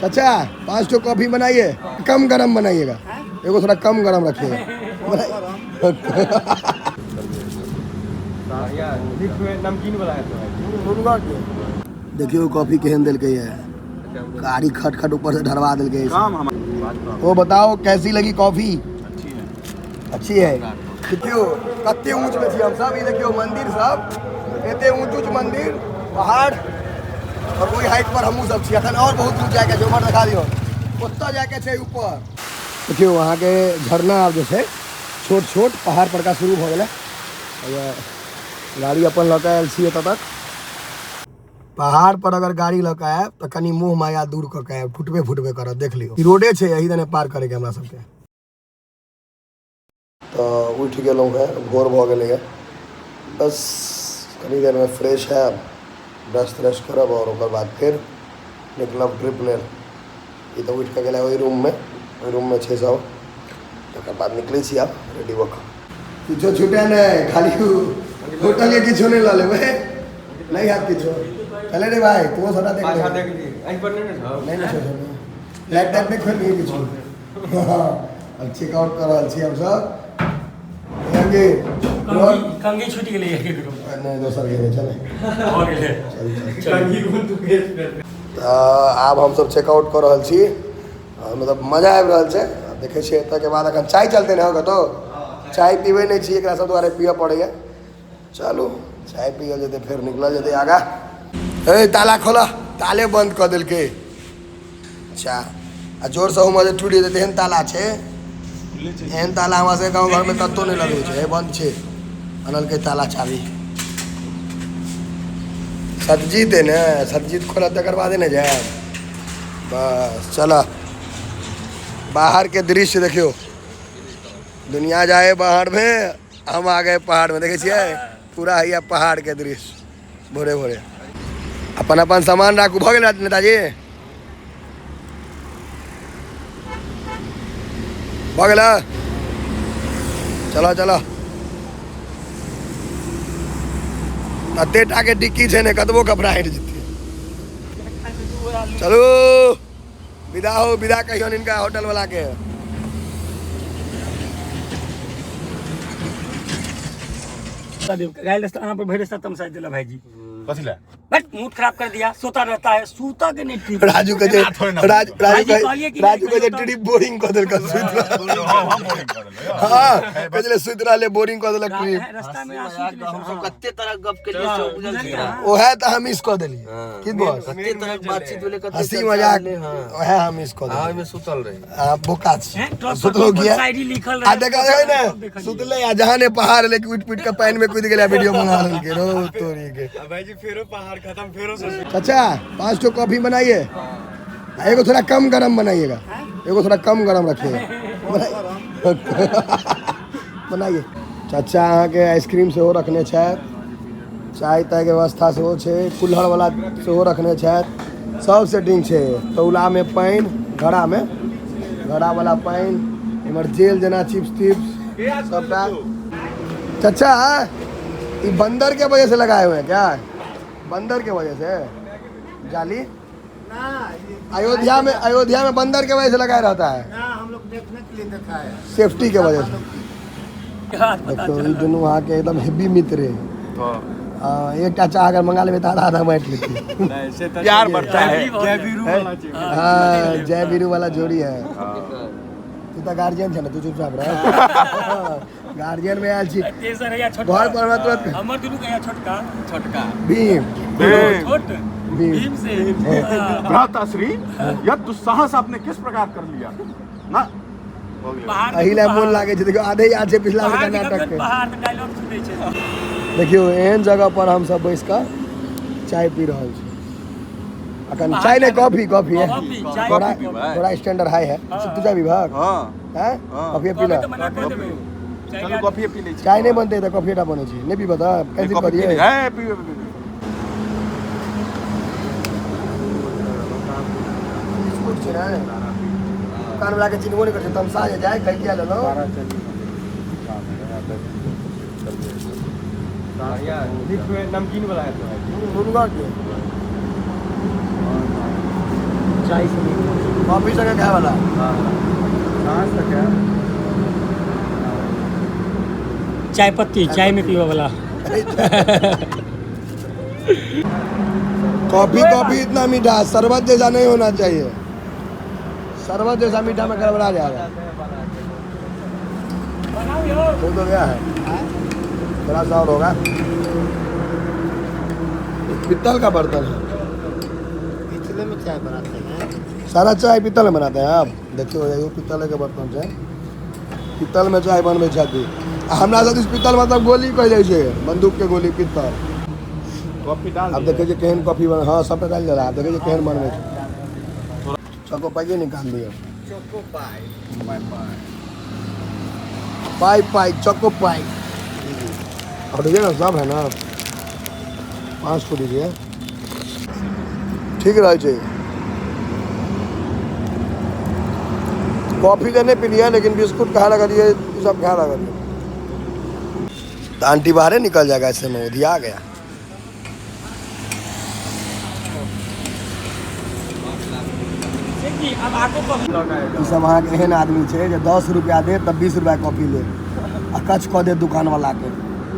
चाचा 5 ठो कॉफी बनाइए, कम गरम बनाइएगा, एगो थोड़ा कम गरम रखिएगा। नमकीन वाला है। देखियो कॉफी केहन दिल के है, गाड़ी खट खट ऊपर से ढरवा दिल के। वो बताओ कैसी लगी कॉफी? अच्छी है। देखियो कत्ते ऊंच में थी हम सब, ये देखियो मंदिर सब एते ऊंच ऊंच मंदिर पहाड़ और वही हाइट पर हमू सब छी। अखन और बहुत ऊंच जाके जो मर दिखा दियो ओत्ता जाके छै ऊपर। देखियो वहाँ के झरना अब जो है छोट छोट पहाड़ पर का शुरू हो गया। गाड़ी अपन लौटा आयल छी एतऽ तक। पहाड़ पर अगर गाड़ी लौका आयब तो कनी मुँह माया दूर करके आयब, फुटबे फुटबे करब। देख लियो ई रोडे छै, यही दने पार करे के हमरा सबके। तो उठ गेलहुँ है, भोर भऽ गेलै है। बस कनी देर में फ्रेश है, ब्रश त्रश करब और ओकर बाद फिर निकलब ट्रिप लेल। ई तो उठ के गेलै ओहि रूम में छै सब, तकर बाद निकलै छी आब रेडी भऽ कऽ। किछो छूटे नहीं, खाली होटल के किछो नहीं लऽ लेबै, नहीं हैत किछो। चले रे भाई तू सदा देख आई पर नहीं ना लैपटॉप में खोल लिए किछो। हां चेकआउट कर रहल छी हम सब। यंगे कंगी छूट गेलै एक नहीं दोसर गेलै चले हो गेलै चल कंगी कोन तू केस आब हम सब चेकआउट कर रहल छी। मतलब मजा आबि रहल छै। देखे छियै एतऽ के बाद अखन चाय चलते ने होगा तो चाय पीबे नहीं छी, एकरा सब द्वारे पिए पड़ैया। चलू चाय पियल जेतै फिर निकलल जेतै आगा। ए ताला खोला, ताले बंद कर दिल के। अच्छा आ जोर से हम टूट जेतै एहन ताला छै, एहन ताला हमरा से गाँव घर में कतौ नहीं लगे छै, बंद छै अनल के ताला चाबी। सतजीत है ने, सतजीत खोला तकर बाद ने जाए। बस चला बाहर के दृश्य देखियो, दुनिया जाए बाहर में, हम आ गए पहाड़ में। देखे छियै पूरा है पहाड़ के दृश्य भोरे भोरे। अपन अपन सामान राखू, भऽ गेल नेताजी भऽ गेल। चलो चलो अते टा के डिक्की छै ने, कतबो कपड़ा हटि जेतै। चलो विदा हो, विदा कहियो इनका होटल वाला के। गाइल स्थान पर भेड़े खत्म साइड दिला भाईजी कथी ला बट मूड खराब कर दिया। सोता रहता है, सूता के नहीं ठीक। राजू के राजू के ट्रिप बोरिंग कर देल कर सुत। हां कहले सुत रहले बोरिंग कर देलक ट्रिप। रास्ता में आंसू हम सब कत्ते तरह गप के लिए से बुझल छी। ओहे त हम मिस कर देली कि बस कत्ते तरह बातचीत भेले, कत्ते हंसी मजाक ओहे हम मिस कर हां देली। में सुतल रही आ बोका छी सुतलो गया शायरी लिखल आ देखा है ना सुतले आ जहां ने पहाड़ लेके उठ पीट के पानी में कूद गेला, वीडियो बना लेके रो तोरी के। भाईजी फेरो पहाड़ खत्म, फेरो से चाचा 5 ठो कॉफी बनाइए, एगो थोड़ा कम गरम बनाइएगा, एगो थोड़ा कम गरम रखिएगा। बनाइए चाचा अहाँ के आइसक्रीम से हो रखने छथि, चाय ताय के व्यवस्था से हो छै, कुल्हड़ वाला से हो रखने छथि, सब सेटिंग छै। तौला में पानी, घड़ा में घड़ा वाला पानी, इमर जेल जेना चिप्स टिप्स सबटा। चाचा ये बंदर के वजह से लगाए हुए हैं क्या? बंदर के वजह से जाली अयोध्या में बंदर के वजह से लगाया रहता है ना, हम लोग देखने के लिए देखा है, सेफ्टी के वजह से। देखो ये दोनों वहाँ के एकदम हेवी मित्र है। एक चाचा अगर मंगा ले तो आधा बैठ लेते। प्यार बढ़ता है। जय वीरू वाला चाहिए। हाँ जय वीरू वाला जोड़ी है। तू तो गार्जियन है ना, तू चुपचाप रह। गार्जियन में आयल छी घर पर मैं तुरंत हमर दुनू के छोटका छोटका भीम छोट भीम से भ्राताश्री यह दुस्साहस आपने किस प्रकार कर लिया ना? अहिला मोन लागे छै। देखियो आधे याद छै पिछला बेर का नाटक के। पहाड़ पे डायलॉग सुनै छै। देखियो एहन जगह पर हम सब बैस कऽ चाय पी रहल छी। अखन चाय नहीं कॉफी है। थोड़ा स्टैंडर्ड हाई है। तू चाय विभाग हैं कॉफी पी ले। चलो कॉफी पी ले। चाय नहीं बनते तो कॉफी टा बने छी, नहीं पी बता कैसे करिए। है पी बिस्कुट छै ना दुकान वाला के चिन्हबो नहीं करते, तमसा जाए कह दिया ले लो। नमकीन वाला है मुर्गा के चाय से नहीं। कॉफी संगे खाए वाला चाय पत्ती चाय में पीवा वाला। कॉफी इतना मीठा, शरबत जैसा नहीं होना चाहिए। शरबत जैसा मीठा में गड़बड़ा जाएगा। हो तो गया है, थोड़ा सा और होगा। पीतल का बर्तन है, पिछले में चाय बनाते हैं। सारा चाय पीतल में बनाते हैं आप। देखियो ये पीतल के बर्तन से पीतल में चाय बनबे छथि। हमरा सब इस पीतल मतलब गोली कह जाइ छै, बंदूक के गोली पीतल। कॉफी डाल अब देखे केहन कॉफी बन, हाँ सब डाल दे रहा है। देखे केहन बनबे छै। चको पाई निकाल दियो, चोको पाई। पाई चको पाई। और देखिए ना सब है ना, 5 को दीजिए, ठीक रहे छै। कॉफी तो नहीं पी लिया, लेकिन बिस्कुट खा लगा दिए, सब खा लगा दिए। तो आंटी बाहर निकल जाएगा ऐसे में, उधिया आ गया। अब आको कभी ई सब अहाँ के एहन आदमी छै जे 10 रुपया दे तब 20 रुपया कॉफी ले, आ कच कऽ दे दुकान वाला के,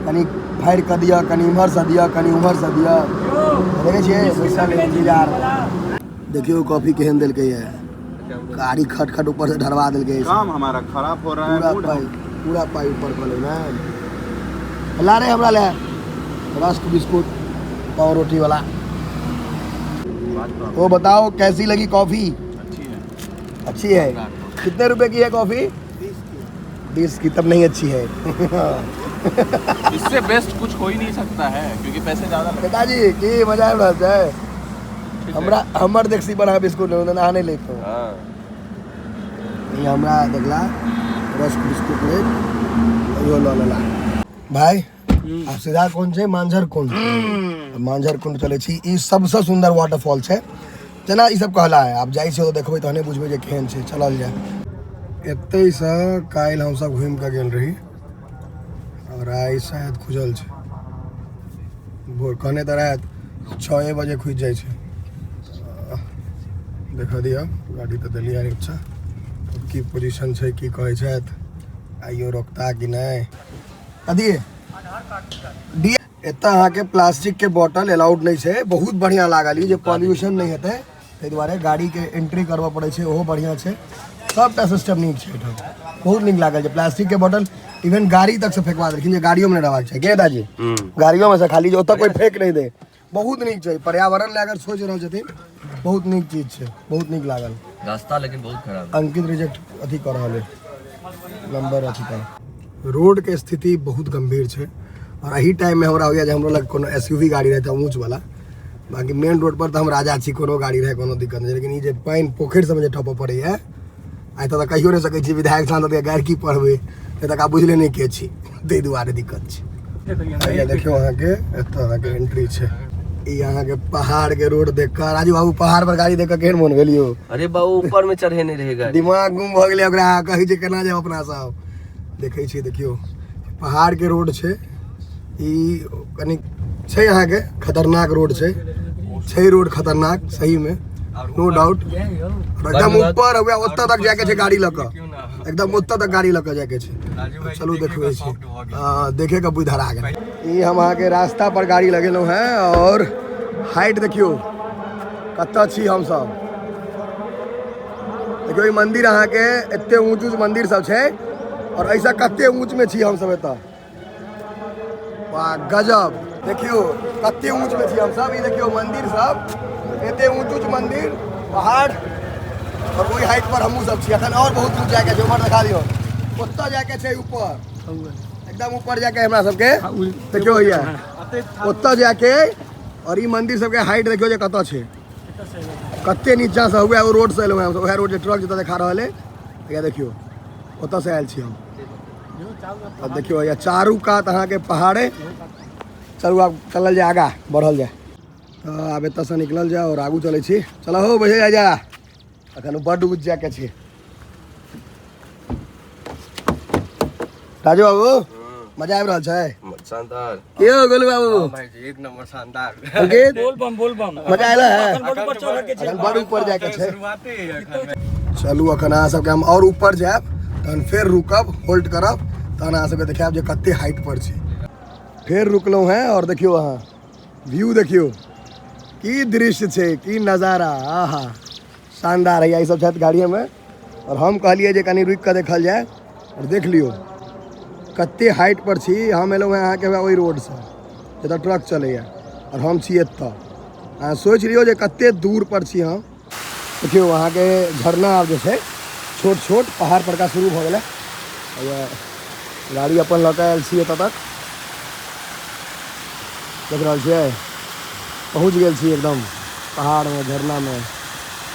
कनी फाड़ि कऽ दिअ, कनी इम्हर से दिअ, कनी उम्हर से दिअ। देखै छियै बैसल इंतजार। देखियो कॉफी केहन देलकै है, कारी खट ऊपर से ढरवा देलकै। काम हमारा खराब हो रहा है। पूरा पाई ऊपर कर लेना। ला रे हमरा ले रस्क बिस्कुट पाव रोटी वाला। वो बताओ कैसी लगी कॉफी? अच्छी है। कितने रुपए की है कॉफी? 20 की। तब नहीं अच्छी है। इससे बेस्ट कुछ हो ही नहीं सकता है, क्योंकि पैसे ज्यादा लगते पिताजी की मजा आबि रहल छै। हमरा हमर देखसी बना बिस्कुट अहाँ नहीं लेते हो। हमरा देखला रस्क बिस्कुट ले यो ल लेला। भाई आप सीधा कौन छै? मांझर कुंड। मांझर कुंड चले छी। ई सबसे सुंदर वाटरफॉल छै। जेना ई सब कहला है, आप जाइ छियै तो देखबै तहने बुझबै जे केहन छै। चलल जाए। एतै से काल्हि हम सब घूम के गेल रही, और आई शायद खुजल छै। भोर कहने तो रात 6 बजे खुज जाइ छै। देखा दिया गाड़ी तो दिल्ली आर अच्छा की पोजीशन छै, की कहै छथि, आइयो रोकता कि नहीं। अदी एतऽ अहाँके प्लास्टिक के बोतल अलाउड नहीं छै। बहुत बढ़िया लागल ई जे पॉल्यूशन नहीं हेतै, ताहि दुआरे गाड़ी के एंट्री करबऽ पड़ै छै, ओहो बढ़िया छै। सबटा सिस्टम नीक छै एहिठाम, बहुत नीक लागल जे प्लास्टिक के बोतल इवन गाड़ी तक से फेंकवा देलखिन जे गाड़ियों में नहीं रहबाक छै। के दाजी गाड़ियों में से खाली जे ओतऽ कोई फेंक नहीं दे। बहुत नीक छै, पर्यावरण ले अगर सोच रहल छथिन, बहुत नीक चीज छै, बहुत नीक लागल। रास्ता लेकिन बहुत खराब है। अंकित रिजेक्ट अथी कर रहल है, नंबर अथी कर। रोड के स्थिति बहुत गंभीर छै, और एही टाइम में हमरा होइए जे हमरो लग कोनो एसयूवी गाड़ी रहता ऊँच वाला। बाकी मेन रोड पर तो हम राजा छी, कोनो गाड़ी रहे कोनो दिक्कत नहीं। लेकिन ये जे पानि पोखरि सब में जे ठपऽ पड़ैए, आइ तक कहियो नहीं सकै छी विधायक सांसद के गाड़ी की पढ़बै, तक आप बुझले नहीं के छी, ताहि दुआरे दिक्कत छै। देखियो अहाँके एतऽ अहाँके एंट्री छै। ई अहाँके पहाड़ के रोड देख कर, राजू बाबू पहाड़ पर गाड़ी देख कर केहन मोन भेलियो? अरे बाबू ऊपर में चढ़े नहीं रहेगा, दिमाग गुम भ गेलै ओकरा, कहै छै केना जाब अपना सब। देखै छी देखियो पहाड़ के रोड छै। ई कनी छै अहाँके खतरनाक रोड छै रोड खतरनाक सही में, नो डाउट। एकदम ऊपर हुआ ओतऽ तक जाके छै गाड़ी लऽ कऽ, एकदम ओतऽ तक गाड़ी लऽ कऽ जाके छै। चलू देखबै छी, देखे के बुझ धरा गेल। ई हम अहाँके रास्ता पर गाड़ी लगेलहुँ हैं, और हाइट देखियो कतऽ छी हम सब। देखियो ई मंदिर अहाँके एते ऊँच ऊँच मंदिर सब छै, और ऐसा कते ऊँच में छी हम सब एतऽ। वाह गजब, देखियो कते ऊँच में छी हम सब। ई देखियो मंदिर सब एते ऊँच ऊँच मंदिर, पहाड़, और वही हाइट पर हमहूँ सब छी। अखन और बहुत ऊँच जाके छै, ऊपर दिखा दियो, ओतऽ जाके छै ऊपर, एकदम ऊपर जाके हमरा सबके देखियो भैया ओतऽ जाके। और ई मंदिर सबके हाइट देखियो जे कतऽ छै, कते नीचा से हुए। वो रोड से एलहुँ हैं, वएह रोड जे ट्रक जतऽ देखा रहल है, या देखियो ओतऽ से आयल छी हम। अब देखियो या चारू कात अहाँके पहाड़े। चलू आब चलल जाए, आगा बढ़ल जाए। तो आब एतऽ से निकलल जाए और आगू चलै छी। चल हो भैया जा, अखन बड्ड ऊँच जाके छै। राजू बाबू मजा आबि रहल छै? शानदार। के हो गोलू बाबू? भाई जी एक नंबर शानदार। अंकित बोल बम मजा आयल है? अखन बड़ ऊपर चढ़ के छै। अखन बड़ ऊपर जाके छै। शुरुआते ही है एखन। चलू अखन अहाँ सबके हम और ऊपर जायब तहन फेर रुकब, होल्ड करब, तहन अहाँ सबके देखायब जे कते हाइट पर छी। फेर रुकलहुँ हैं और देखियौ अहाँ व्यू देखियौ की दृश्य छै, की नजारा, आहा शानदार है। यही सब छथि गाड़िए में और हम कहलिए जे कनी रुकि कऽ देखल जाए और देख लियौ कते हाइट पर छी। हम एलहुँ हैं अहाँके ओहि रोड से जतऽ ट्रक चलैए और हम छी एतऽ। अहाँ सोचि लियौ जे कते दूर पर छी हम। देखियौ अहाँके झरना आब जे छै छोट छोट पहाड़ पर का शुरू भऽ गेलै। गाड़ी अपन लऽ कऽ आयल छी एतऽ तक, देख रहल छियै पहुँच गेल छी एकदम पहाड़ में, झरना में।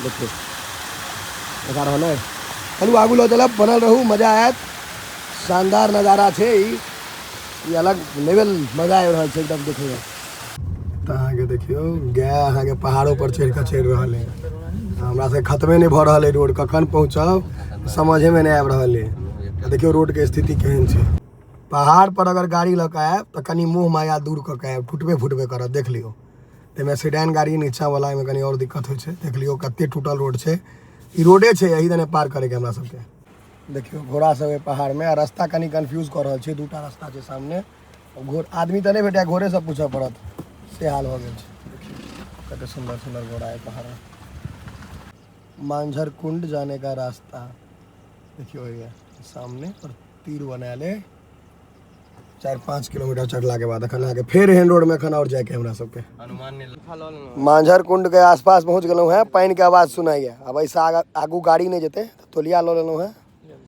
देखियौ देखा रहल है। चलू आगू लऽ चलब, बनल रहू, मजा आयत। शानदार नज़ारा छै ई अलग लेवल मजा आबि रहल छै एकदम देखे में। तऽ अहाँके देखियौ गाय अहाँके पहाड़ों पर चढ़ि कऽ चढ़ि रहल है। हमरा से खत्मे नहीं भऽ रहल है रोड, कखन पहुँचब समझे में नहीं आबि रहल है। देखियौ रोड के स्थिति केहन छै। पहाड़ पर अगर गाड़ी लऽ कऽ आयब तऽ कनि मुँह माया दूर कऽ के आयब, फुटबे करत। देख लियौ ताहिमे सीडान गाड़ी नीचा वाला में कनि और दिक्कत होइ छै। देख लियौ कते टूटल रोड छै। ई रोडे छै यही दने पार करे के हमरा सबके। देखियौ घोड़ा सब है पहाड़ में, रास्ता कनि कंफ्यूज कर रहल छै। दूटा रास्ता छै सामने, आदमी तऽ नहीं भेटै, घोड़े से पूछऽ पड़त, से हाल भऽ गेल छै। देखियौ कते सुंदर सुंदर घोड़ा है पहाड़ में। मांझर कुंड जाने का रास्ता देखियो ये सामने और तीर बनायल है। 4-5 किलोमीटर चढ़ला के बाद अखन आके फेर एहन रोड में अखन और जाके हमरा सबके मांझर कुंड के आसपास पहुंच गेलहुँ हैं। पानि के आवाज सुनाइए। अब ऐसा आगू गाड़ी नहीं जेते, तोलिया लऽ लेलहुँ हैं।